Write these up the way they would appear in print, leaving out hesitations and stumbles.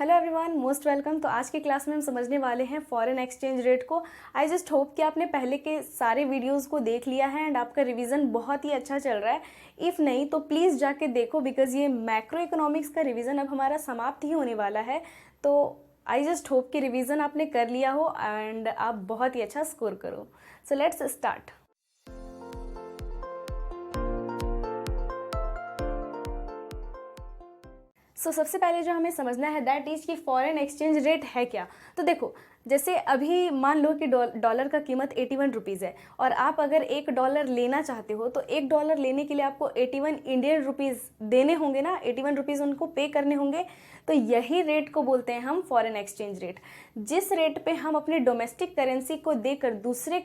Hello everyone, most welcome. तो आज की क्लास में हम समझने वाले हैं फॉरेन एक्सचेंज रेट को। आई जस्ट होप कि आपने पहले के सारे वीडियोस को देख लिया है एंड आपका रिवीजन बहुत ही अच्छा चल रहा है। इफ़ नहीं तो प्लीज़ जाके देखो, बिकॉज ये मैक्रो इकोनॉमिक्स का रिवीजन अब हमारा समाप्त ही होने वाला है। तो आई जस्ट होप कि रिवीजन आपने कर लिया हो एंड आप बहुत ही अच्छा स्कोर करो। So let's start. सबसे पहले जो हमें समझना है दैट इज कि फॉरेन एक्सचेंज रेट है क्या। तो देखो, जैसे अभी मान लो कि डॉलर का कीमत 81 रुपीज़ है और आप अगर $1 लेना चाहते हो तो $1 लेने के लिए आपको 81 इंडियन रुपीज़ देने होंगे ना, 81 रुपीज़ उनको पे करने होंगे। तो यही रेट को बोलते हैं हम फॉरेन एक्सचेंज रेट। जिस रेट पे हम अपनी डोमेस्टिक करेंसी को देकर दूसरे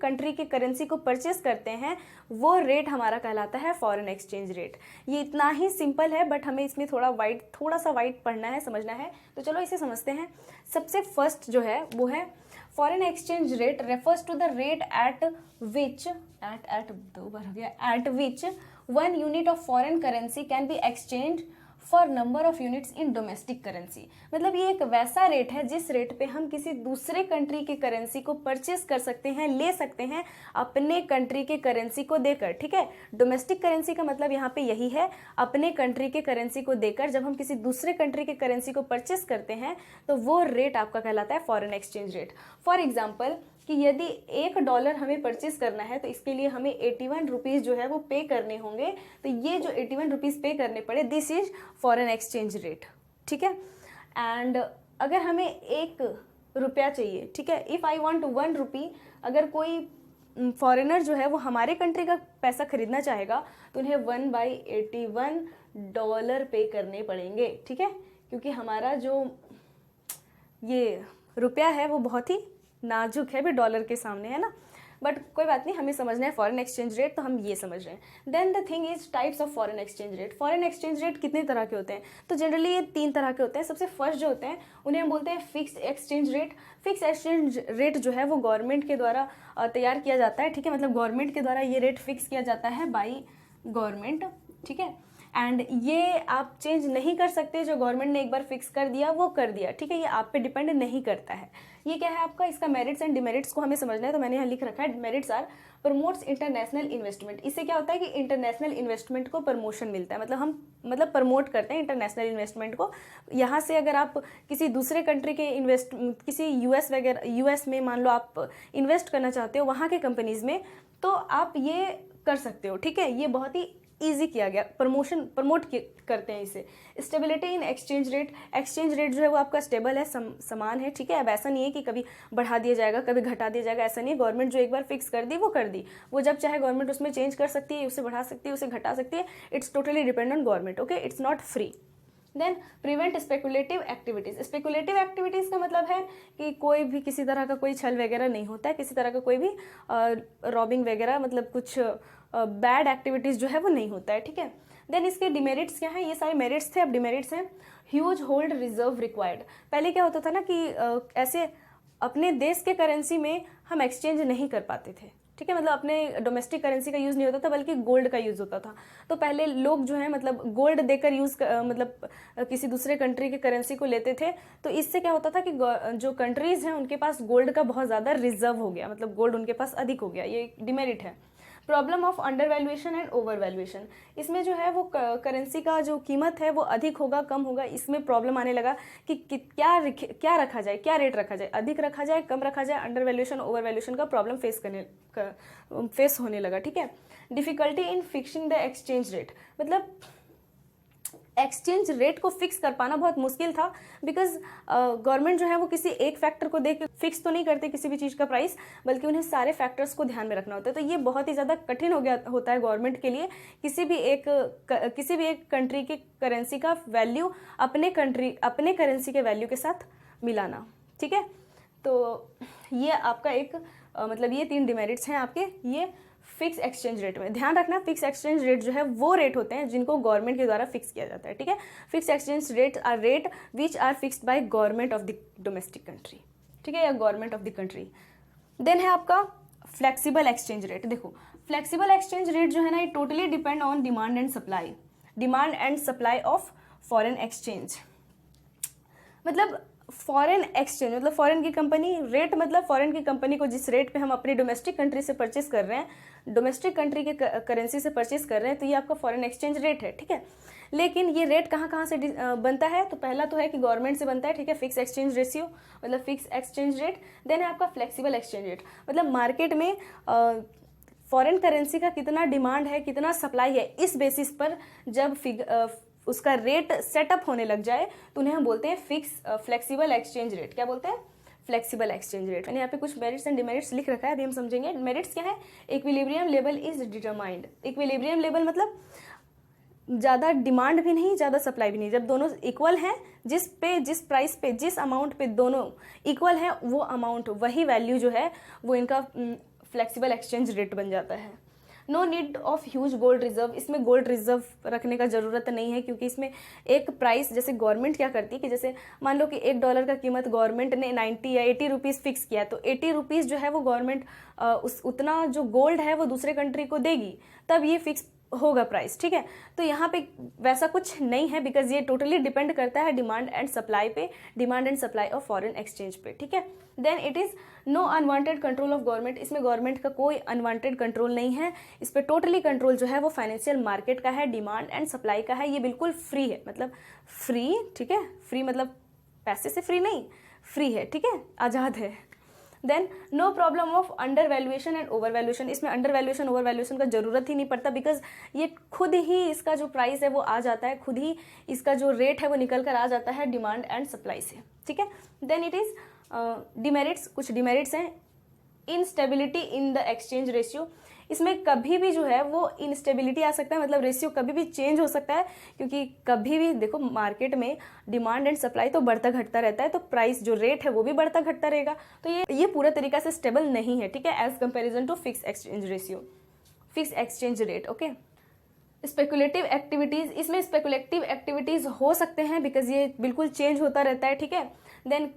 कंट्री की करेंसी को परचेस करते हैं, वो रेट हमारा कहलाता है फॉरेन एक्सचेंज रेट। ये इतना ही सिंपल है, बट हमें इसमें थोड़ा सा वाइड पढ़ना है, समझना है। तो चलो इसे समझते हैं। सबसे फर्स्ट जो है वो है foreign exchange rate refers to the rate at which 1 unit of foreign currency can be exchange for number of units in domestic currency. मतलब ये एक वैसा रेट है जिस रेट पे हम किसी दूसरे कंट्री की करेंसी को परचेस कर सकते हैं, ले सकते हैं अपने कंट्री के करेंसी को देकर। ठीक है, डोमेस्टिक करेंसी का मतलब यहाँ पे यही है, अपने कंट्री के करेंसी को देकर जब हम किसी दूसरे कंट्री के करेंसी को परचेस करते हैं तो वो रेट आपका कहलाता है foreign exchange rate. For example कि यदि $1 हमें परचेस करना है तो इसके लिए हमें 81 रुपीज़ जो है वो पे करने होंगे। तो ये जो 81 रुपीज़ पे करने पड़े, this is foreign exchange rate. ठीक है, एंड अगर हमें ₹1 चाहिए, ठीक है, इफ़ आई वांट 1 रुपी, अगर कोई फॉरेनर जो है वो हमारे कंट्री का पैसा खरीदना चाहेगा तो उन्हें 1/81 पे करने पड़ेंगे। ठीक है, क्योंकि हमारा जो ये रुपया है वो बहुत ही नाजुक है भी डॉलर के सामने, है ना। बट कोई बात नहीं, हमें समझना है फॉरेन एक्सचेंज रेट, तो हम ये समझ रहे हैं। Then the thing is types of foreign exchange rate. Foreign exchange rate कितने तरह के होते हैं? तो जनरली ये 3 तरह के होते हैं। सबसे फर्स्ट जो होते हैं उन्हें हम बोलते हैं fix exchange rate. Fix exchange rate जो है वो गवर्नमेंट के द्वारा तैयार किया जाता है। ठीक है, मतलब गवर्नमेंट के द्वारा ये रेट फिक्स किया जाता है बाई गवर्नमेंट। ठीक है, एंड ये आप चेंज नहीं कर सकते। जो गवर्नमेंट ने एक बार फिक्स कर दिया वो कर दिया। ठीक है, ये आप पे डिपेंड नहीं करता है। ये क्या है आपका, इसका मेरिट्स एंड डिमेरिट्स को हमें समझना है। तो मैंने यहाँ लिख रखा है, merits are promotes international investment. इससे क्या होता है कि इंटरनेशनल इन्वेस्टमेंट को प्रमोशन मिलता है। मतलब हम प्रमोट करते हैं इंटरनेशनल इन्वेस्टमेंट को। यहाँ से अगर आप किसी दूसरे कंट्री के किसी यूएस में मान लो आप इन्वेस्ट करना चाहते हो वहाँ के कंपनीज में, तो आप ये कर सकते हो। ठीक है, ये बहुत ही ईजी किया गया, प्रमोट करते हैं इसे। Stability in exchange rate. Exchange rate जो है वो आपका स्टेबल है, समान है। ठीक है, अब ऐसा नहीं है कि कभी बढ़ा दिया जाएगा कभी घटा दिया जाएगा, ऐसा नहीं है। गवर्नमेंट जो एक बार फिक्स कर दी वो कर दी, वो जब चाहे गवर्नमेंट उसमें चेंज कर सकती है, उसे बढ़ा सकती है, उसे घटा सकती है। It's totally depend on government. Okay, it's not free. Then prevent speculative activities. Speculative activities का मतलब है कि कोई भी किसी तरह का कोई छल वगैरह नहीं होता है, किसी तरह का कोई भी रॉबिंग वगैरह, मतलब कुछ बैड एक्टिविटीज़ जो है वो नहीं होता है। ठीक है, देन इसके डिमेरिट्स क्या हैं? ये सारे मेरिट्स थे, अब डिमेरिट्स हैं। Huge hold reserve required. पहले क्या होता था ना कि ऐसे अपने देश के करेंसी में हम एक्सचेंज नहीं कर पाते थे। ठीक है, मतलब अपने डोमेस्टिक करेंसी का यूज़ नहीं होता था बल्कि गोल्ड का यूज़ होता था। तो पहले लोग जो है मतलब गोल्ड देकर मतलब किसी दूसरे कंट्री के करेंसी को लेते थे। तो इससे क्या होता था कि जो कंट्रीज़ हैं उनके पास गोल्ड का बहुत ज़्यादा रिजर्व हो गया, मतलब गोल्ड उनके पास अधिक हो गया। ये डिमेरिट है। Problem of under valuation and over valuation. इसमें जो है वो करेंसी का जो कीमत है वो अधिक होगा कम होगा, इसमें प्रॉब्लम आने लगा कि क्या रखा जाए, क्या रेट रखा जाए, अधिक रखा जाए कम रखा जाए। अंडर वैल्यूएशन ओवर वैल्यूएशन का प्रॉब्लम फेस होने लगा। ठीक है, difficulty in fixing the exchange rate. मतलब एक्सचेंज रेट को फिक्स कर पाना बहुत मुश्किल था, बिकॉज गवर्नमेंट जो है वो किसी एक फैक्टर को देख फिक्स तो नहीं करते किसी भी चीज़ का प्राइस, बल्कि उन्हें सारे फैक्टर्स को ध्यान में रखना होता है। तो ये बहुत ही ज़्यादा कठिन होता है गवर्नमेंट के लिए किसी भी एक कंट्री की करेंसी का वैल्यू अपने करेंसी के वैल्यू के साथ मिलाना। ठीक है, तो ये आपका मतलब ये 3 डिमेरिट्स हैं आपके ये फिक्स एक्सचेंज रेट में। ध्यान रखना, फिक्स एक्सचेंज रेट जो है वो रेट होते हैं जिनको गवर्नमेंट के द्वारा फिक्स किया जाता है। ठीक है, fix exchange rate are rate which are fixed by government of the domestic country. ठीक है, या government of the country. Then है आपका फ्लेक्सिबल एक्सचेंज रेट। देखो, फ्लेक्सिबल एक्सचेंज रेट जो है ना, ये totally depend on demand and supply of foreign exchange. मतलब फॉरेन एक्सचेंज मतलब फॉरेन की कंपनी, रेट मतलब फॉरेन की कंपनी को जिस रेट पे हम अपनी डोमेस्टिक कंट्री से परचेस कर रहे हैं, डोमेस्टिक कंट्री के करेंसी से परचेस कर रहे हैं, तो ये आपका फॉरेन एक्सचेंज रेट है, ठीक है। लेकिन ये रेट कहाँ कहाँ से बनता है, तो पहला तो है कि गवर्नमेंट से बनता है, ठीक है, फिक्स एक्सचेंज रेशियो मतलब फिक्स एक्सचेंज रेट। देन है आपका फ्लेक्सिबल एक्सचेंज रेट, मतलब मार्केट में फॉरेन करेंसी का कितना डिमांड है, कितना सप्लाई है, इस बेसिस पर जब उसका रेट सेटअप होने लग जाए तो उन्हें हम बोलते हैं फिक्स फ्लेक्सिबल एक्सचेंज रेट। क्या बोलते हैं? Flexible exchange rate. मैंने यहाँ पे कुछ मेरिट्स एंड डिमेरिट्स लिख रखा है, अभी हम समझेंगे। मेरिट्स क्या है? Equilibrium level is determined. Equilibrium level मतलब ज़्यादा डिमांड भी नहीं, ज़्यादा सप्लाई भी नहीं, जब दोनों इक्वल हैं, जिस प्राइस पे, जिस अमाउंट पे दोनों इक्वल हैं, वो अमाउंट, वही वैल्यू जो है वो इनका फ्लेक्सिबल एक्सचेंज रेट बन जाता है। No need of huge gold reserve, इसमें गोल्ड रिजर्व रखने का ज़रूरत नहीं है, क्योंकि इसमें एक प्राइस, जैसे गवर्नमेंट क्या करती है कि जैसे मान लो कि $1 का कीमत गवर्नमेंट ने 90 या 80 रुपीज़ फिक्स किया, तो 80 रुपीज़ जो है वो गवर्नमेंट उतना जो गोल्ड है वो दूसरे कंट्री को देगी, तब ये फिक्स होगा प्राइस, ठीक है। तो यहाँ पे वैसा कुछ नहीं है, बिकॉज ये टोटली डिपेंड करता है डिमांड एंड सप्लाई पे, demand and supply of foreign exchange पे, ठीक है। Then it is no unwanted control of government, इसमें गवर्नमेंट का कोई अनवांटेड कंट्रोल नहीं है, इस पर टोटली कंट्रोल जो है वो फाइनेंशियल मार्केट का है, डिमांड एंड सप्लाई का है। ये बिल्कुल फ्री है, मतलब फ्री, ठीक है, फ्री मतलब पैसे से फ्री नहीं, फ्री है, ठीक है, आज़ाद है। Then no problem of under valuation and over valuation, इसमें अंडर वैल्यूएशन ओवर वैल्यूएशन का जरूरत ही नहीं पड़ता, बिकॉज ये खुद ही इसका जो प्राइस है वो आ जाता है, खुद ही इसका जो रेट है वो निकल कर आ जाता है डिमांड एंड सप्लाई से, ठीक है। देन इट इज़ डिमेरिट्स, कुछ डिमेरिट्स हैं। Instability in the exchange ratio, इसमें कभी भी जो है वो इनस्टेबिलिटी आ सकता है, मतलब रेशियो कभी भी चेंज हो सकता है, क्योंकि कभी भी देखो मार्केट में डिमांड एंड सप्लाई तो बढ़ता घटता रहता है, तो प्राइस जो रेट है वो भी बढ़ता घटता रहेगा, तो ये पूरा तरीका से स्टेबल नहीं है, ठीक है, as comparison to fix exchange ratio, fix exchange rate, okay. Speculative activities, इसमें स्पेकुलेटिव एक्टिविटीज़ हो सकते हैं, बिकॉज ये बिल्कुल चेंज होता रहता है, ठीक है। Then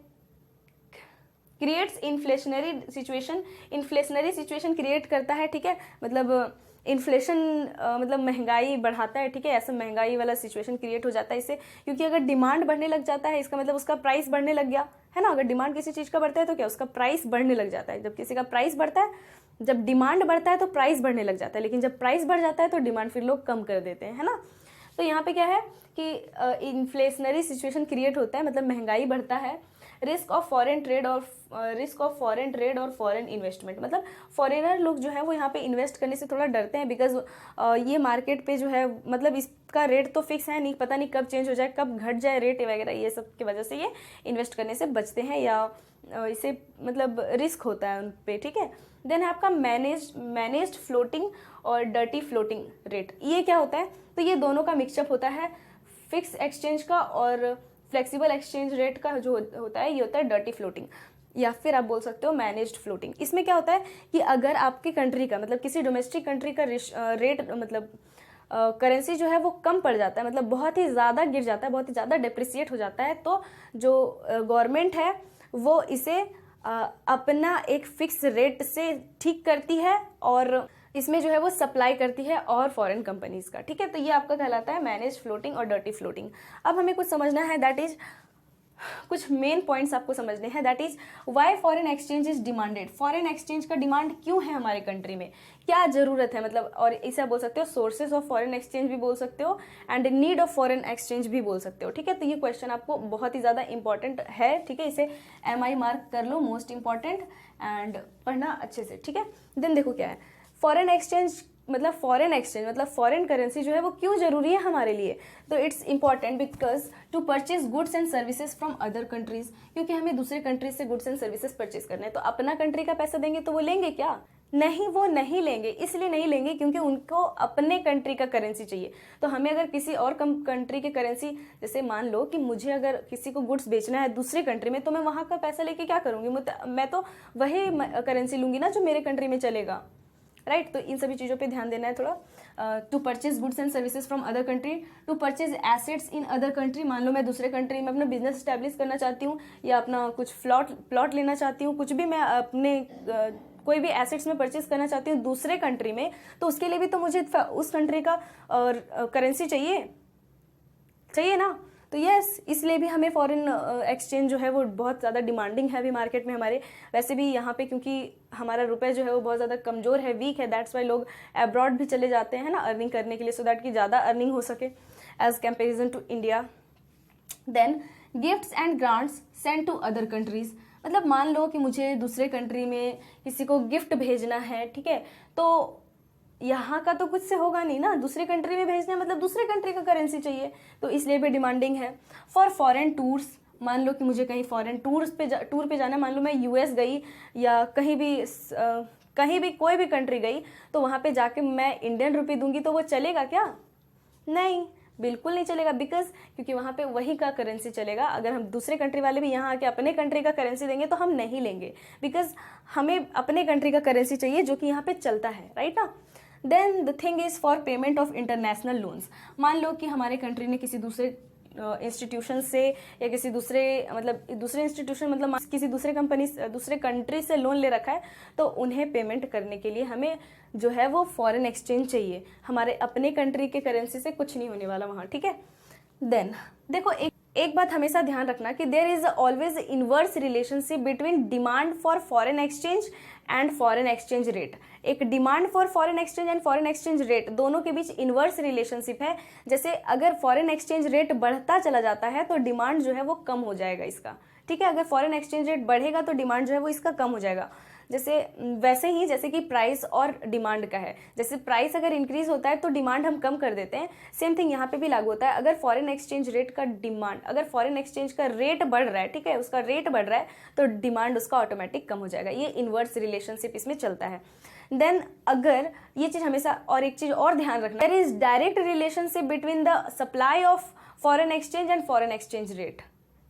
creates inflationary situation, inflationary situation create करता है, ठीक है, मतलब इन्फ्लेशन मतलब महंगाई बढ़ाता है, ठीक है, ऐसा महंगाई वाला सिचुएशन क्रिएट हो जाता है इससे, क्योंकि अगर डिमांड बढ़ने लग जाता है, इसका मतलब उसका प्राइस बढ़ने लग गया है ना। अगर डिमांड किसी चीज़ का बढ़ता है तो क्या उसका प्राइस बढ़ने लग जाता है, जब किसी का प्राइस बढ़ता है, जब डिमांड बढ़ता है तो प्राइस बढ़ने लग जाता है, लेकिन जब प्राइस बढ़ जाता है तो डिमांड फिर लोग कम कर देते हैं, है ना। तो यहाँ पे क्या है कि इन्फ्लेशनरी सिचुएशन क्रिएट होता है, मतलब महंगाई बढ़ता है। रिस्क ऑफ फॉरेन ट्रेड और फॉरेन इन्वेस्टमेंट, मतलब फॉरेनर लोग जो है वो यहाँ पे इन्वेस्ट करने से थोड़ा डरते हैं, बिकॉज ये मार्केट पे जो है मतलब इसका रेट तो फिक्स है नहीं, पता नहीं कब चेंज हो जाए, कब घट जाए रेट वगैरह, ये सब की वजह से ये इन्वेस्ट करने से बचते हैं, या इसे मतलब रिस्क होता है उन पे, ठीक है। देन है आपका मैनेज्ड फ्लोटिंग और डर्टी फ्लोटिंग रेट, ये क्या होता है? तो ये दोनों का मिक्सअप होता है, फिक्स एक्सचेंज का और फ्लेक्सिबल एक्सचेंज रेट का जो होता है, ये होता है डर्टी फ्लोटिंग, या फिर आप बोल सकते हो मैनेज्ड फ्लोटिंग। इसमें क्या होता है कि अगर आपकी कंट्री का मतलब किसी डोमेस्टिक कंट्री का रेट मतलब करेंसी जो है वो कम पड़ जाता है, मतलब बहुत ही ज़्यादा गिर जाता है, बहुत ही ज़्यादा डेप्रिसिएट हो जाता है, तो जो गवर्नमेंट है वो इसे अपना एक फिक्स रेट से ठीक करती है, और इसमें जो है वो सप्लाई करती है और फॉरेन कंपनीज का, ठीक है। तो ये आपका कहलाता है मैनेज फ्लोटिंग और डर्टी फ्लोटिंग। अब हमें कुछ समझना है, दैट इज कुछ मेन पॉइंट्स आपको समझने हैं, that is why foreign exchange is demanded. Foreign exchange का डिमांड क्यों है हमारे कंट्री में, क्या जरूरत है, मतलब, और इसे आप बोल सकते हो सोर्सेज ऑफ फॉरेन एक्सचेंज भी बोल सकते हो, and need of foreign exchange भी बोल सकते हो, ठीक है। तो ये क्वेश्चन आपको बहुत ही ज़्यादा इंपॉर्टेंट है, ठीक है, इसे MI मार्क कर लो, मोस्ट इंपॉर्टेंट, एंड पढ़ना अच्छे से, ठीक है। देन देखो क्या है फॉरेन एक्सचेंज मतलब फॉरेन करेंसी जो है वो क्यों जरूरी है हमारे लिए। तो it's important because to purchase goods and services from other countries, क्योंकि हमें दूसरे कंट्रीज से गुड्स एंड सर्विसेज परचेज करने हैं, तो अपना कंट्री का पैसा देंगे तो वो लेंगे क्या? नहीं, वो नहीं लेंगे। इसलिए नहीं लेंगे क्योंकि उनको अपने कंट्री का करेंसी चाहिए। तो हमें अगर किसी और कंट्री के करेंसी, जैसे मान लो कि मुझे अगर किसी को गुड्स बेचना है दूसरे कंट्री में, तो मैं वहाँ का पैसा लेके क्या करूँगी? मैं तो वही करेंसी लूँगी ना जो मेरे कंट्री में चलेगा, राइट। तो इन सभी चीज़ों पे ध्यान देना है थोड़ा। To purchase goods and services from other country, to purchase assets in other country, मान लो मैं दूसरे कंट्री में अपना बिजनेस स्टैब्लिश करना चाहती हूँ, या अपना कुछ प्लॉट लेना चाहती हूँ, कुछ भी मैं अपने कोई भी एसेट्स में परचेज करना चाहती हूँ दूसरे कंट्री में, तो उसके लिए भी तो मुझे उस कंट्री का करेंसी चाहिए ना। तो यस, इसलिए भी हमें फॉरेन एक्सचेंज जो है वो बहुत ज़्यादा डिमांडिंग है अभी मार्केट में हमारे। वैसे भी यहाँ पे क्योंकि हमारा रुपये जो है वो बहुत ज़्यादा कमज़ोर है, वीक है, दैट्स वाई लोग अब्रॉड भी चले जाते हैं ना अर्निंग करने के लिए, सो दैट कि ज़्यादा अर्निंग हो सके as comparison to India. Then gifts and grants send to other countries, मतलब मान लो कि मुझे दूसरे कंट्री में किसी को गिफ्ट भेजना है, ठीक है, तो यहाँ का तो कुछ से होगा नहीं ना, दूसरे कंट्री में भेजना है मतलब दूसरे कंट्री का करेंसी चाहिए, तो इसलिए भी डिमांडिंग है। फॉर फॉरेन टूर्स, मान लो कि मुझे कहीं फॉरेन टूर पे जाना है, मान लो मैं यूएस गई या कहीं भी कोई भी कंट्री गई, तो वहाँ पे जाके मैं इंडियन रुपी दूंगी तो वो चलेगा क्या? नहीं, बिल्कुल नहीं चलेगा, बिकॉज क्योंकि वहाँ पे वही का करेंसी चलेगा। अगर हम दूसरे कंट्री वाले भी यहाँ आके अपने कंट्री का करेंसी देंगे तो हम नहीं लेंगे, बिकॉज हमें अपने कंट्री का करेंसी चाहिए जो कि यहाँ पे चलता है, राइट ना। Then the thing is for payment of international loans, मान लो कि हमारे कंट्री ने किसी दूसरे इंस्टीट्यूशन से या किसी दूसरे इंस्टीट्यूशन मतलब किसी दूसरे कंट्री से लोन ले रखा है, तो उन्हें पेमेंट करने के लिए हमें जो है वो फॉरेन एक्सचेंज चाहिए। हमारे अपने कंट्री के करेंसी से कुछ नहीं होने वाला वहाँ, ठीक है। देन देखो एक बात हमेशा ध्यान रखना कि there is always inverse relationship between demand for foreign exchange and foreign exchange rate. एक demand for foreign exchange and foreign exchange rate दोनों के बीच इनवर्स रिलेशनशिप है। जैसे अगर फॉरेन एक्सचेंज रेट बढ़ता चला जाता है तो डिमांड जो है वो कम हो जाएगा इसका, ठीक है। अगर फॉरेन एक्सचेंज रेट बढ़ेगा तो डिमांड जो है वो इसका कम हो जाएगा। वैसे ही जैसे कि प्राइस और डिमांड का है, जैसे प्राइस अगर इंक्रीज होता है तो डिमांड हम कम कर देते हैं, सेम थिंग यहाँ पे भी लागू होता है। अगर फॉरेन एक्सचेंज का रेट बढ़ रहा है, ठीक है, उसका रेट बढ़ रहा है तो डिमांड उसका ऑटोमेटिक कम हो जाएगा। ये इनवर्स रिलेशनशिप इसमें चलता है। देन अगर ये चीज हमेशा, और एक चीज और ध्यान रखना, there is direct relationship between the supply of foreign exchange and foreign exchange rate,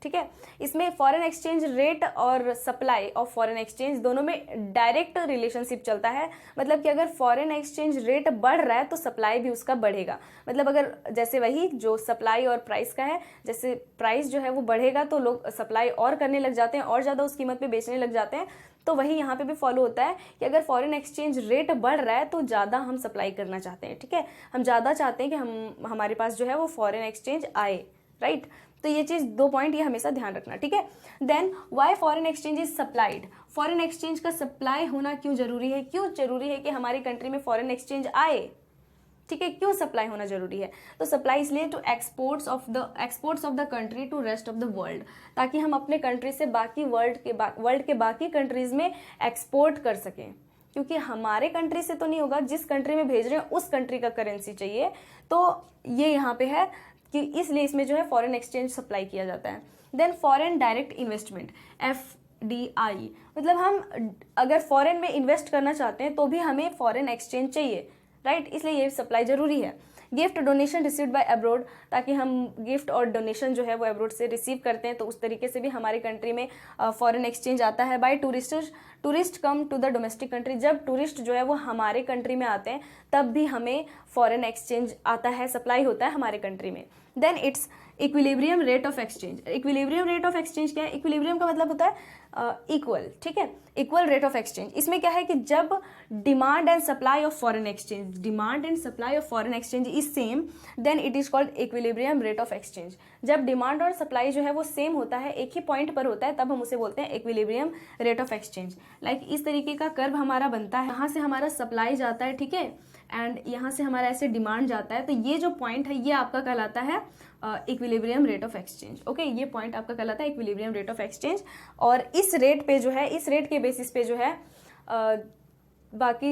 ठीक है। इसमें फॉरेन एक्सचेंज रेट और सप्लाई ऑफ फॉरेन एक्सचेंज दोनों में डायरेक्ट रिलेशनशिप चलता है। मतलब कि अगर फॉरेन एक्सचेंज रेट बढ़ रहा है तो सप्लाई भी उसका बढ़ेगा। मतलब अगर जैसे वही जो सप्लाई और प्राइस का है, जैसे प्राइस जो है वो बढ़ेगा तो लोग सप्लाई और करने लग जाते हैं और ज़्यादा उस कीमत पे बेचने लग जाते हैं। तो वही यहाँ पे भी फॉलो होता है कि अगर फॉरेन एक्सचेंज रेट बढ़ रहा है तो ज़्यादा हम सप्लाई करना चाहते हैं, ठीक है। हम ज़्यादा चाहते हैं कि हमारे पास जो है वो फॉरेन एक्सचेंज आए, राइट। तो ये चीज 2 पॉइंट ये हमेशा ध्यान रखना, ठीक है। Then why foreign exchange is supplied, foreign exchange का सप्लाई होना क्यों जरूरी है कि हमारी कंट्री में फॉरेन एक्सचेंज आए, ठीक है। क्यों सप्लाई होना जरूरी है? तो सप्लाई इसलिए to exports of the country to rest of the world, ताकि हम अपने कंट्री से बाकी वर्ल्ड के बाकी कंट्रीज में एक्सपोर्ट कर सकें। क्योंकि हमारे कंट्री से तो नहीं होगा, जिस कंट्री में भेज रहे हैं उस कंट्री का करेंसी चाहिए, तो ये यहाँ पे है कि इसलिए इसमें जो है फॉरेन एक्सचेंज सप्लाई किया जाता है। Then foreign direct investment, FDI, मतलब हम अगर फॉरेन में इन्वेस्ट करना चाहते हैं तो भी हमें फॉरेन एक्सचेंज चाहिए, राइट। इसलिए ये सप्लाई जरूरी है। Gift donation received by abroad, ताकि हम गिफ्ट और डोनेशन जो है वो अब्रोड से रिसीव करते हैं तो उस तरीके से भी हमारे कंट्री में फॉरेन एक्सचेंज आता है। By tourist come to the domestic country, जब टूरिस्ट जो है वो हमारे कंट्री में आते हैं तब भी हमें फॉरेन एक्सचेंज आता है, सप्लाई होता है हमारे कंट्री में। Then it's equilibrium rate of exchange. Equilibrium rate of exchange क्या है? इक्विलिब्रियम का मतलब होता है इक्वल, ठीक है, इक्वल रेट ऑफ एक्सचेंज। इसमें क्या है कि जब demand and supply of foreign exchange is same, then it is called equilibrium rate of exchange. जब डिमांड और सप्लाई जो है वो सेम होता है, एक ही पॉइंट पर होता है, तब हम उसे बोलते हैं equilibrium rate of exchange. Like इस तरीके का कर्व हमारा बनता है, यहाँ से हमारा सप्लाई जाता है, ठीक है, एंड यहाँ से हमारा ऐसे डिमांड जाता है, तो ये जो पॉइंट है ये आपका कहलाता है equilibrium rate of exchange. Okay, ये पॉइंट आपका कहलाता है इक्विलिब्रियम रेट ऑफ एक्सचेंज। और इस रेट पे जो है, इस रेट के बेसिस पे जो है बाकी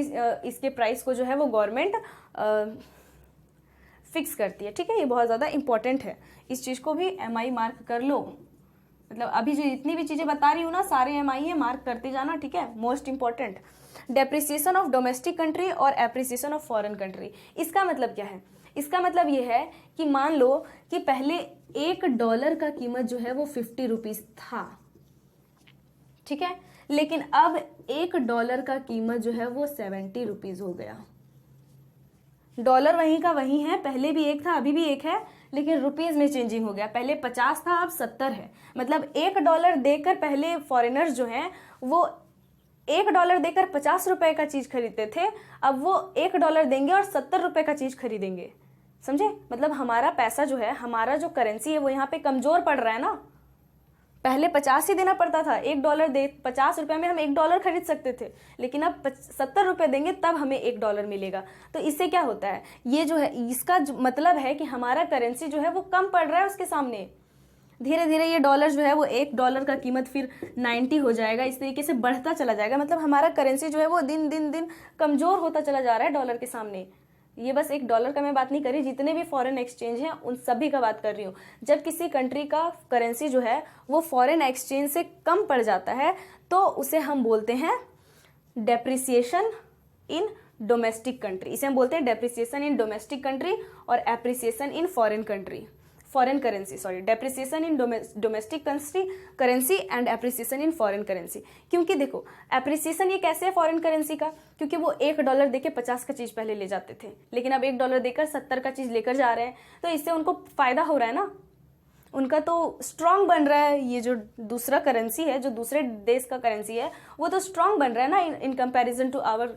इसके प्राइस को जो है वो गवर्नमेंट फिक्स करती है, ठीक है। ये बहुत ज़्यादा इंपॉर्टेंट है, इस चीज़ को भी MI मार्क कर लो। मतलब अभी जो जितनी भी चीज़ें बता रही हूँ ना, सारे MI है, मार्क करते जाना, ठीक है, most important. Depreciation of domestic country और एप्रिसिएशन ऑफ फॉरेन कंट्री, इसका मतलब क्या है? इसका मतलब ये है कि मान लो कि पहले $1 का कीमत जो है वो 50 रुपीज था, ठीक है, लेकिन अब $1 का कीमत जो है वो 70 रुपीज हो गया। डॉलर वहीं का वहीं है, पहले भी 1 था अभी भी 1 है, लेकिन रुपीज में चेंजिंग हो गया। पहले 50 था अब 70 है। मतलब $1 देकर पहले फॉरेनर्स जो हैं वो $1 देकर 50 रुपए का चीज खरीदते थे, अब वो $1 देंगे और 70 रुपए का चीज खरीदेंगे। समझे? मतलब हमारा पैसा जो है, हमारा जो करेंसी है वो यहाँ पे कमजोर पड़ रहा है ना। पहले 50 ही देना पड़ता था, $1 दे, 50 रुपये में हम $1 खरीद सकते थे, लेकिन अब 70 रुपये देंगे तब हमें $1 मिलेगा। तो इससे क्या होता है, ये जो है इसका मतलब है कि हमारा करेंसी जो है वो कम पड़ रहा है उसके सामने। धीरे धीरे ये डॉलर जो है वो $1 का कीमत फिर 90 हो जाएगा, इस तरीके से बढ़ता चला जाएगा। मतलब हमारा करेंसी जो है वो दिन दिन दिन कमज़ोर होता चला जा रहा है डॉलर के सामने। ये बस $1 का मैं बात नहीं कर रही, जितने भी फॉरेन एक्सचेंज हैं उन सभी का बात कर रही हूँ। जब किसी कंट्री का करेंसी जो है वो फॉरेन एक्सचेंज से कम पड़ जाता है तो उसे हम बोलते हैं डेप्रिसिएशन इन डोमेस्टिक कंट्री। इसे हम बोलते हैं डेप्रिसिएशन इन डोमेस्टिक कंट्री और appreciation in foreign currency, sorry, depreciation in domestic currency and appreciation in foreign currency. क्योंकि देखो एप्रिसिएशन ये कैसे है फॉरेन करेंसी का, क्योंकि वो $1 देके 50 का चीज़ पहले ले जाते थे, लेकिन अब $1 देकर 70 का चीज़ लेकर जा रहे हैं, तो इससे उनको फ़ायदा हो रहा है ना, उनका तो स्ट्रांग बन रहा है। ये जो दूसरा करेंसी है, जो दूसरे देश का करेंसी है, वो तो स्ट्रांग बन रहा है ना in comparison to our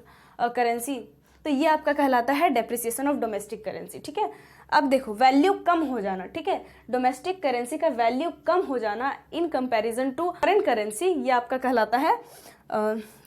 currency. तो ये आपका कहलाता है डेप्रिसिएशन ऑफ डोमेस्टिक करेंसी, ठीक है। अब देखो वैल्यू कम हो जाना, ठीक है, डोमेस्टिक करेंसी का वैल्यू कम हो जाना in comparison to foreign currency, ये आपका कहलाता है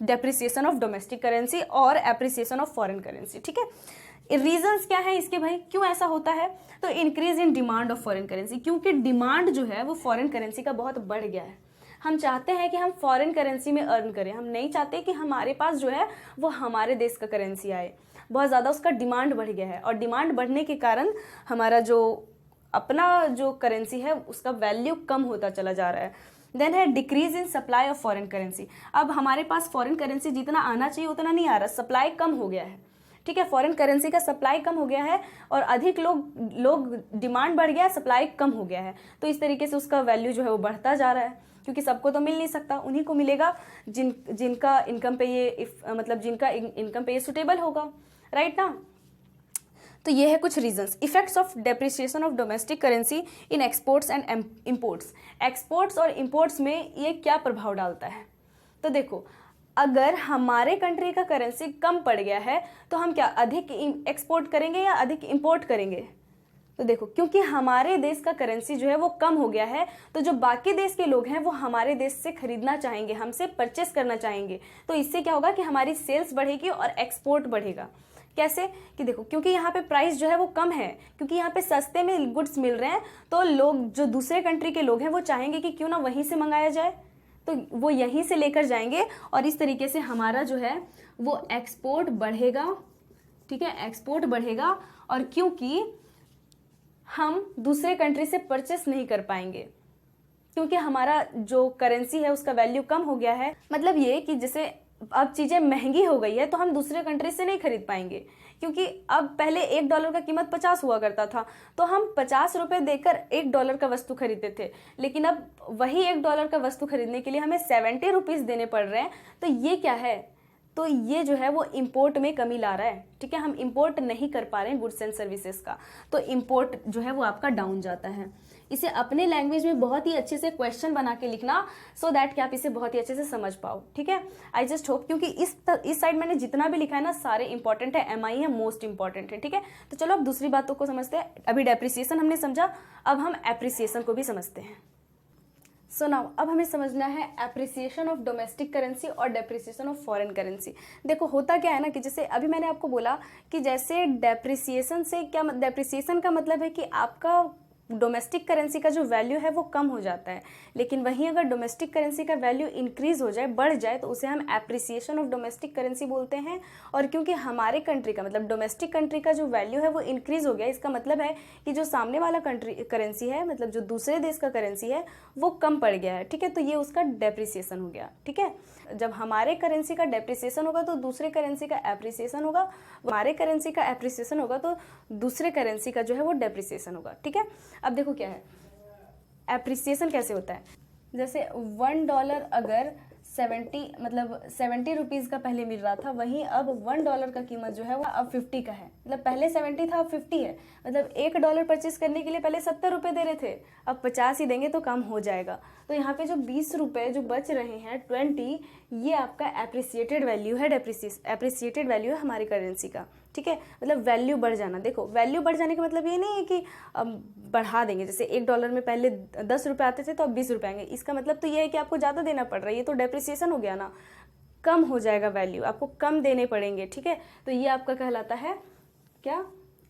डेप्रिसिएशन ऑफ डोमेस्टिक करेंसी और एप्रिसिएशन ऑफ फॉरेन करेंसी, ठीक है। रीजंस क्या है इसके भाई, क्यों ऐसा होता है? तो increase in demand of foreign currency, क्योंकि डिमांड जो है वो फॉरेन करेंसी का बहुत बढ़ गया है। हम चाहते हैं कि हम फॉरेन करेंसी में अर्न करें, हम नहीं चाहते कि हमारे पास जो है वो हमारे देश का करेंसी आए। बहुत ज़्यादा उसका डिमांड बढ़ गया है, और डिमांड बढ़ने के कारण हमारा जो अपना जो करेंसी है उसका वैल्यू कम होता चला जा रहा है। देन है decrease in supply of foreign currency. अब हमारे पास फॉरेन करेंसी जितना आना चाहिए उतना नहीं आ रहा, सप्लाई कम हो गया है, ठीक है। फॉरेन करेंसी का सप्लाई कम हो गया है और अधिक लोग डिमांड बढ़ गया है, सप्लाई कम हो गया है, तो इस तरीके से उसका वैल्यू जो है वो बढ़ता जा रहा है। क्योंकि सबको तो मिल नहीं सकता, उन्हीं को मिलेगा जिनका इनकम पे ये मतलब जिनका इनकम पे ये सुटेबल होगा, राइट ना। तो ये है कुछ reasons. Effects of depreciation of domestic currency in exports and imports. Exports और इंपोर्ट्स में ये क्या प्रभाव डालता है? तो देखो, अगर हमारे कंट्री का करेंसी कम पड़ गया है तो हम क्या अधिक एक्सपोर्ट करेंगे या अधिक इंपोर्ट करेंगे? तो देखो, क्योंकि हमारे देश का करेंसी जो है वो कम हो गया है, तो जो बाकी देश के लोग हैं वो हमारे देश से खरीदना चाहेंगे, हमसे परचेस करना चाहेंगे। तो इससे क्या होगा कि हमारी सेल्स बढ़ेगी और एक्सपोर्ट बढ़ेगा। कैसे? कि देखो, क्योंकि यहाँ पे प्राइस जो है वो कम है, क्योंकि यहाँ पे सस्ते में गुड्स मिल रहे हैं, तो लोग जो दूसरे कंट्री के लोग हैं वो चाहेंगे कि क्यों ना वहीं से मंगाया जाए, तो वो यहीं से लेकर जाएंगे, और इस तरीके से हमारा जो है वो एक्सपोर्ट बढ़ेगा, ठीक है, एक्सपोर्ट बढ़ेगा। और क्योंकि हम दूसरे कंट्री से परचेस नहीं कर पाएंगे, क्योंकि हमारा जो करेंसी है उसका वैल्यू कम हो गया है। मतलब ये कि जैसे अब चीज़ें महंगी हो गई है तो हम दूसरे कंट्री से नहीं खरीद पाएंगे, क्योंकि अब पहले $1 का कीमत 50 हुआ करता था, तो हम 50 रुपये देकर $1 का वस्तु खरीदते थे, लेकिन अब वही $1 का वस्तु खरीदने के लिए हमें 70 रुपीज़ देने पड़ रहे हैं। तो ये क्या है? तो ये जो है वो इंपोर्ट में कमी ला रहा है, ठीक है। हम इंपोर्ट नहीं कर पा रहे हैं गुड्स एंड सर्विसेज का, तो इंपोर्ट जो है वो आपका डाउन जाता है। इसे अपने लैंग्वेज में बहुत ही अच्छे से क्वेश्चन बना के लिखना, सो दैट कि आप इसे बहुत ही अच्छे से समझ पाओ, ठीक है। आई जस्ट होप, क्योंकि इस साइड मैंने जितना भी लिखा है ना सारे इंपॉर्टेंट है, MI है, मोस्ट इंपॉर्टेंट है, ठीक है। तो चलो अब दूसरी बातों को समझते हैं। अभी डेप्रिसिएशन हमने समझा, अब हम एप्रिसिएशन को भी समझते हैं। सो नाउ अब हमें समझना है एप्रिसिएशन ऑफ डोमेस्टिक करेंसी और डेप्रिसिएशन ऑफ फॉरेन करेंसी। देखो होता क्या है ना कि जैसे अभी मैंने आपको बोला कि जैसे डेप्रिसिएशन से क्या, डेप्रिसिएशन का मतलब है कि आपका डोमेस्टिक करेंसी का जो वैल्यू है वो कम हो जाता है, लेकिन वहीं अगर डोमेस्टिक करेंसी का वैल्यू इंक्रीज हो जाए, बढ़ जाए, तो उसे हम एप्रिसिएशन ऑफ डोमेस्टिक करेंसी बोलते हैं। और क्योंकि हमारे कंट्री का मतलब डोमेस्टिक कंट्री का जो वैल्यू है वो इंक्रीज हो गया, इसका मतलब है कि जो सामने वाला कंट्री करेंसी है, मतलब जो दूसरे देश का करेंसी है वो कम पड़ गया है, ठीक है। तो ये उसका डेप्रिसिएशन हो गया, ठीक है। जब हमारे करेंसी का डेप्रिसिएशन होगा तो दूसरे करेंसी का एप्रिसिएशन होगा, हमारे करेंसी का एप्रिसिएशन होगा तो दूसरे करेंसी का जो है वो डेप्रिसिएशन होगा, ठीक है। अब देखो क्या है एप्रिसिएशन कैसे होता है। जैसे $1 अगर 70 रुपीज़ का पहले मिल रहा था, वहीं अब $1 का कीमत जो है वो अब 50 का है। मतलब पहले 70 था, अब 50 है। मतलब $1 परचेज करने के लिए पहले 70 रुपये दे रहे थे, अब 50 ही देंगे तो कम हो जाएगा। तो यहाँ पे जो 20 रुपये जो बच रहे हैं 20, ये आपका एप्रिसिएटेड वैल्यू है, एप्रिसिएटेड वैल्यू है हमारी करेंसी का, ठीक है, मतलब वैल्यू बढ़ जाना। देखो वैल्यू बढ़ जाने का मतलब ये नहीं है कि बढ़ा देंगे, जैसे $1 में पहले 10 रुपये आते थे तो अब 20 रुपये आएंगे, इसका मतलब तो ये है कि आपको ज़्यादा देना पड़ रहा है, ये तो डेप्रिसिएशन हो गया ना, कम हो जाएगा वैल्यू, आपको कम देने पड़ेंगे, ठीक है। तो ये आपका कहलाता है क्या,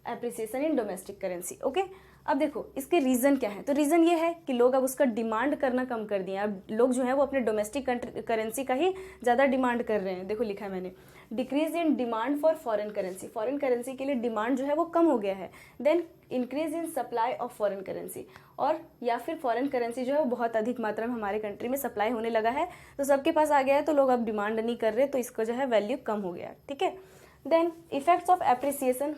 एप्रिसिएशन इन डोमेस्टिक करेंसी। ओके, अब देखो इसके रीज़न क्या है, तो रीज़न ये है कि लोग अब उसका डिमांड करना कम कर दिए, अब लोग जो है वो अपने डोमेस्टिक करेंसी का ही ज़्यादा डिमांड कर रहे हैं। देखो लिखा है मैंने, decrease in demand for foreign currency, foreign currency के लिए डिमांड जो है वो कम हो गया है। Then increase in supply of foreign currency, और या फिर फॉरेन करेंसी जो है वो बहुत अधिक मात्रा में हमारे कंट्री में सप्लाई होने लगा है, तो सबके पास आ गया है, तो लोग अब डिमांड नहीं कर रहे, तो इसको जो है वैल्यू कम हो गया, ठीक है। Then effects of appreciation,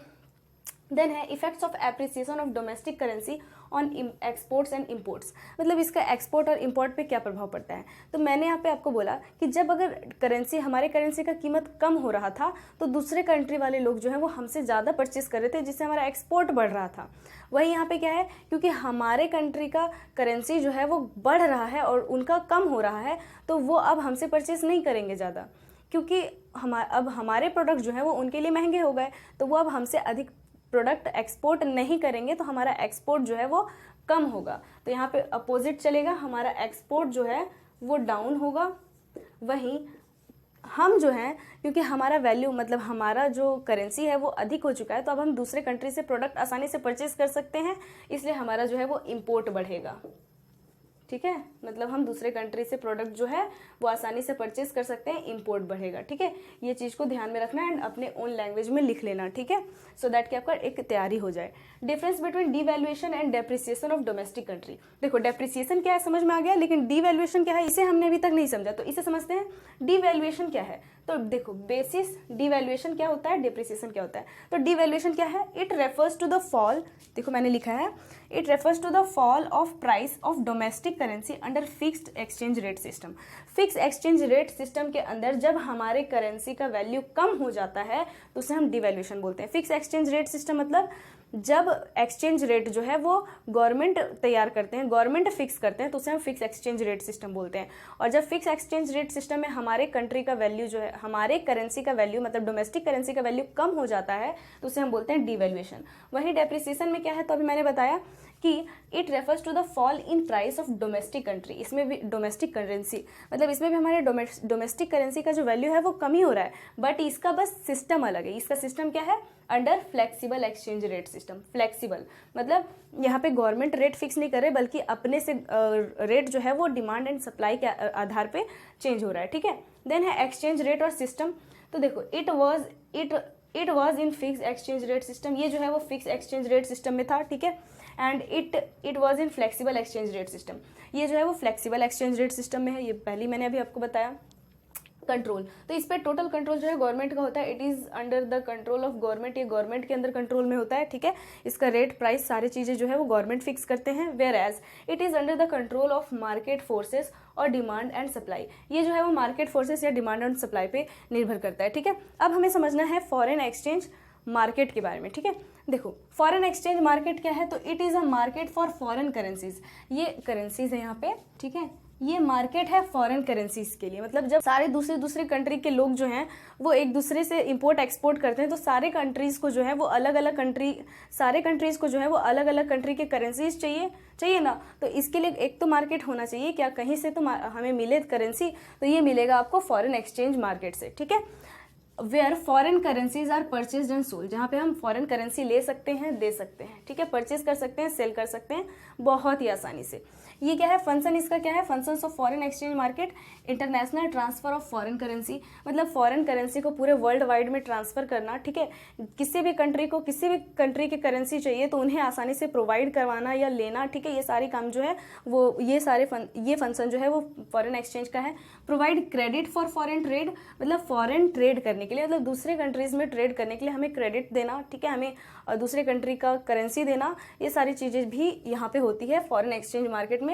then है effects of appreciation of domestic currency on exports and imports, मतलब इसका एक्सपोर्ट और इम्पोर्ट पे क्या प्रभाव पड़ता है। तो मैंने यहाँ पे आपको बोला कि जब अगर करेंसी, हमारे करेंसी का कीमत कम हो रहा था तो दूसरे कंट्री वाले लोग जो है वो हमसे ज़्यादा परचेस कर रहे थे, जिससे हमारा एक्सपोर्ट बढ़ रहा था। वही यहाँ पे क्या है, क्योंकि हमारे कंट्री का करेंसी जो है वो बढ़ रहा है और उनका कम हो रहा है, तो वो अब हमसे परचेस नहीं करेंगे ज़्यादा, क्योंकि अब हमारे प्रोडक्ट जो है वो उनके लिए महंगे हो गए, तो वो अब हमसे अधिक प्रोडक्ट एक्सपोर्ट नहीं करेंगे, तो हमारा एक्सपोर्ट जो है वो कम होगा। तो यहाँ पे अपोजिट चलेगा, हमारा एक्सपोर्ट जो है वो डाउन होगा। वहीं हम जो है, क्योंकि हमारा वैल्यू, मतलब हमारा जो करेंसी है वो अधिक हो चुका है, तो अब हम दूसरे कंट्री से प्रोडक्ट आसानी से परचेज कर सकते हैं, इसलिए हमारा जो है वो इम्पोर्ट बढ़ेगा, ठीक है। मतलब हम दूसरे कंट्री से प्रोडक्ट जो है वो आसानी से परचेज कर सकते हैं, इंपोर्ट बढ़ेगा, ठीक है। ये चीज़ को ध्यान में रखना एंड अपने ओन लैंग्वेज में लिख लेना, ठीक है, सो दैट कि आपका एक तैयारी हो जाए। Difference between devaluation and depreciation of domestic country. देखो डेप्रिसिएशन क्या है समझ में आ गया, लेकिन डीवैल्यूएशन क्या है इसे हमने अभी तक नहीं समझा, तो इसे समझते हैं। डीवैल्यूएशन क्या है, तो देखो बेसिस डीवैल्यूएशन क्या होता है, डेप्रिसिएशन क्या होता है। तो डीवैल्यूएशन क्या है, it refers to the fall, देखो मैंने लिखा है, it refers to the fall of price of domestic currency under fixed exchange rate system. Fix exchange rate system के अंदर जब हमारे करेंसी का वैल्यू कम हो जाता है तो उसे हम डिवैल्यूएशन बोलते हैं। फिक्स एक्सचेंज रेट सिस्टम मतलब जब एक्सचेंज रेट जो है वो गवर्नमेंट तैयार करते हैं, गवर्नमेंट फिक्स करते हैं, तो उसे हम फिक्स एक्सचेंज रेट सिस्टम बोलते हैं। और जब फिक्स एक्सचेंज रेट सिस्टम में हमारे कंट्री का वैल्यू जो है, हमारे करेंसी का वैल्यू मतलब डोमेस्टिक करेंसी का वैल्यू कम हो जाता है, तो उसे हम बोलते हैं डिवैल्यूएशन। वहीं डेप्रिसिएशन में क्या है, तो अभी मैंने बताया कि it refers to the fall in price of domestic country, इसमें भी डोमेस्टिक करेंसी मतलब इसमें भी हमारे डोमेस्टिक करेंसी का जो वैल्यू है वो कम ही हो रहा है, बट इसका बस सिस्टम अलग है। इसका सिस्टम क्या है, under flexible exchange rate system. Flexible मतलब यहाँ पे गवर्नमेंट रेट फिक्स नहीं कर रहे, बल्कि अपने से रेट जो है वो डिमांड एंड सप्लाई के आधार पे चेंज हो रहा है, ठीक है। देन है एक्सचेंज रेट और सिस्टम, तो देखो it was in fix exchange rate system, ये जो है वो फिक्स एक्सचेंज रेट सिस्टम में था, ठीक है। And it was in flexible exchange rate system, ये जो है वो फ्लेक्सिबल एक्सचेंज रेट सिस्टम में है, ये पहले मैंने अभी आपको बताया। कंट्रोल, तो इस पर टोटल कंट्रोल जो है गवर्नमेंट का होता है, it is under the control of government, ये गवर्नमेंट के अंदर कंट्रोल में होता है, ठीक है। इसका रेट प्राइस सारी चीज़ें जो है वो गवर्नमेंट फिक्स करते हैं। Whereas it is under the control of market forces और डिमांड एंड सप्लाई, ये जो है वो मार्केट फोर्सेस या डिमांड एंड सप्लाई पे निर्भर करता है, ठीक है। अब हमें समझना है फॉरेन एक्सचेंज मार्केट के बारे में, ठीक है। देखो फॉरेन एक्सचेंज मार्केट क्या है, तो it is a market for foreign currencies, ये करेंसीज है यहाँ पे, ठीक है। ये मार्केट है फॉरेन करेंसीज के लिए, मतलब जब सारे दूसरे कंट्री के लोग जो हैं वो एक दूसरे से इंपोर्ट एक्सपोर्ट करते हैं, तो सारे कंट्रीज़ को जो है वो अलग अलग कंट्री के करेंसीज चाहिए ना, तो इसके लिए एक तो मार्केट होना चाहिए, क्या कहीं से तो हमें मिले करेंसी, तो ये मिलेगा आपको फॉरेन एक्सचेंज मार्केट से, ठीक है। Where foreign currencies are purchase and sold, जहाँ पे हम फॉरेन करेंसी ले सकते हैं, दे सकते हैं, ठीक है, परचेज कर सकते हैं, सेल कर सकते हैं बहुत ही आसानी से। ये क्या है फंक्शन, इसका क्या है, functions of foreign exchange market, international transfer of foreign currency, मतलब फॉरेन करेंसी को पूरे वर्ल्ड वाइड में ट्रांसफर करना, ठीक है। किसी भी कंट्री को किसी भी कंट्री की करेंसी चाहिए तो उन्हें आसानी से प्रोवाइड करवाना या लेना, ठीक है, ये सारी काम जो है वो ये फंक्शन जो है वो फॉरेन एक्सचेंज का है। Provide credit for foreign trade, मतलब फॉरेन ट्रेड करने के लिए, मतलब दूसरे कंट्रीज में ट्रेड करने के लिए हमें क्रेडिट देना, ठीक है, हमें दूसरे कंट्री का करेंसी देना, ये सारी चीज़ें भी यहाँ पे होती है फॉरेन एक्सचेंज मार्केट में।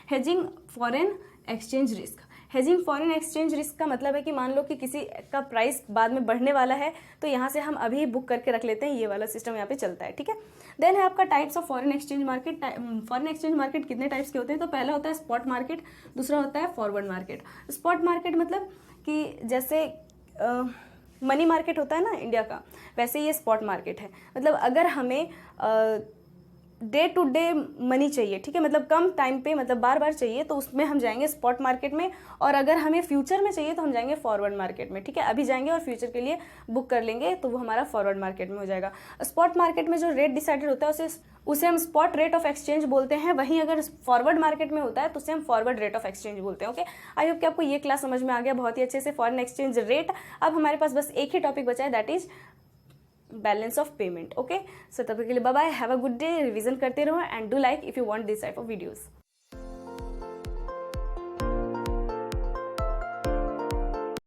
Hedging foreign exchange risk, hedging foreign exchange risk का मतलब है कि मान लो कि किसी का प्राइस बाद में बढ़ने वाला है, तो यहाँ से हम अभी बुक करके रख लेते हैं, ये वाला सिस्टम यहाँ पे चलता है, ठीक है। देन है आपका types of foreign exchange market. Foreign exchange market कितने टाइप्स के होते हैं, तो पहला होता है स्पॉट मार्केट, दूसरा होता है फॉरवर्ड मार्केट। स्पॉट मार्केट मतलब कि जैसे मनी मार्केट होता है ना इंडिया का, वैसे ये स्पॉट मार्केट है। मतलब अगर हमें डे टू डे मनी चाहिए, ठीक है, मतलब कम टाइम पे, मतलब बार बार चाहिए, तो उसमें हम जाएंगे स्पॉट मार्केट में। और अगर हमें फ्यूचर में चाहिए तो हम जाएंगे फॉरवर्ड मार्केट में, ठीक है। अभी जाएंगे और फ्यूचर के लिए बुक कर लेंगे तो वो हमारा फॉरवर्ड मार्केट में हो जाएगा। स्पॉट मार्केट में जो रेट डिसाइडेड होता है उसे हम स्पॉट रेट ऑफ एक्सचेंज बोलते हैं। वहीं अगर फॉरवर्ड मार्केट में होता है तो उसे हम फॉरवर्ड रेट ऑफ एक्सचेंज बोलते हैं। ओके, आई होप कि आपको ये क्लास समझ में आ गया बहुत ही अच्छे से, फॉरेन एक्सचेंज रेट। अब हमारे पास बस एक ही टॉपिक बचा है, that is balance of payment. Okay, so तब तक के लिए bye bye, have a good day, revision करते रहो and do like if you want this type of videos.